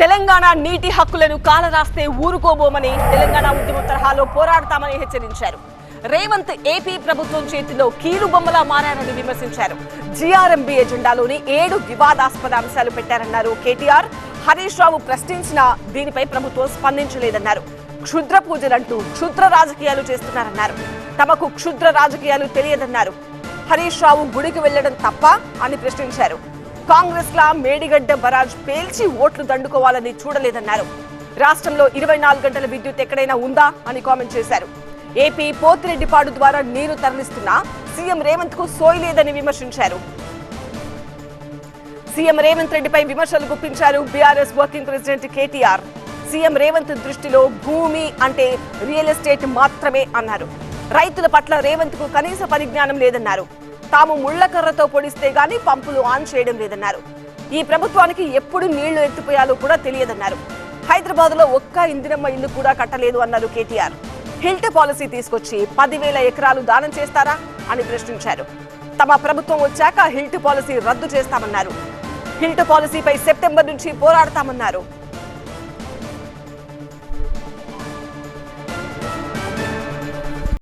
తెలంగాణ నీటి హక్కులను కాలరాస్తే ఊరుకోబోమని తెలంగాణ ఉద్యమ తరహాలో పోరాడతామని హెచ్చరించారు. రేవంత్ ఏపీ ప్రభుత్వం చేతిలో కీలుబొమ్మలా మారారని విమర్శించారు. జీఆర్ఎంబీ ఎజెండాలోని 7 వివాదాస్పద అంశాలు పెట్టారన్నారు కేటీఆర్. హరీష్ రావు ప్రశ్నించినా దీనిపై ప్రభుత్వం స్పందించలేదన్నారు. క్షుద్ర పూజలంటూ క్షుద్ర రాజకీయాలు చేస్తున్నారన్నారు. తమకు క్షుద్ర రాజకీయాలు తెలియదన్నారు. హరీష్ రావు గుడికి వెళ్లడం తప్ప అని ప్రశ్నించారు. కాంగ్రెస్ లా మేడిగడ్డ బరాజ్ పేల్చి ఓట్లు దండుకోవాలని చూడలేదన్నారు. రాష్ట్రంలో 24 గంటల విద్యుత్ ఎక్కడైనా ఉందా అని కామెంట్ చేశారు. ఏపీ పోతిరెడ్డిపాడు ద్వారా నీరు తరలిస్తున్నా సీఎం రేవంత్ కు సోయలేదని విమర్శించారు. సీఎం రేవంత్ రెడ్డిపై విమర్శలు గుప్పించారు BRS working president KTR. CM Revanth దృష్టిలో భూమి అంటే రియల్ ఎస్టేట్ మాత్రమే అన్నారు. రైతుల పట్ల రేవంత్ కు కనీస పరిజ్ఞానం లేదన్నారు. తాము ముళ్లకర్రతో పొడిస్తే గానీ పంపులు ఆన్ చేయడం లేదన్నారు. ఈ ప్రభుత్వానికి ఎప్పుడు నీళ్లు ఎత్తిపోయాలో కూడా తెలియదన్నారు. హైదరాబాద్ లో ఒక్క ఇందిరమ్మ ఇల్లు కూడా కట్టలేదు అన్నారు కేటీఆర్. హిల్ట్ పాలసీ తీసుకొచ్చి 10,000 ఎకరాలు దానం చేస్తారా అని ప్రశ్నించారు. తమ ప్రభుత్వం వచ్చాక హిల్ట్ పాలసీ రద్దు చేస్తామన్నారు. హిల్ట్ పాలసీపై సెప్టెంబర్ నుంచి పోరాడతామన్నారు.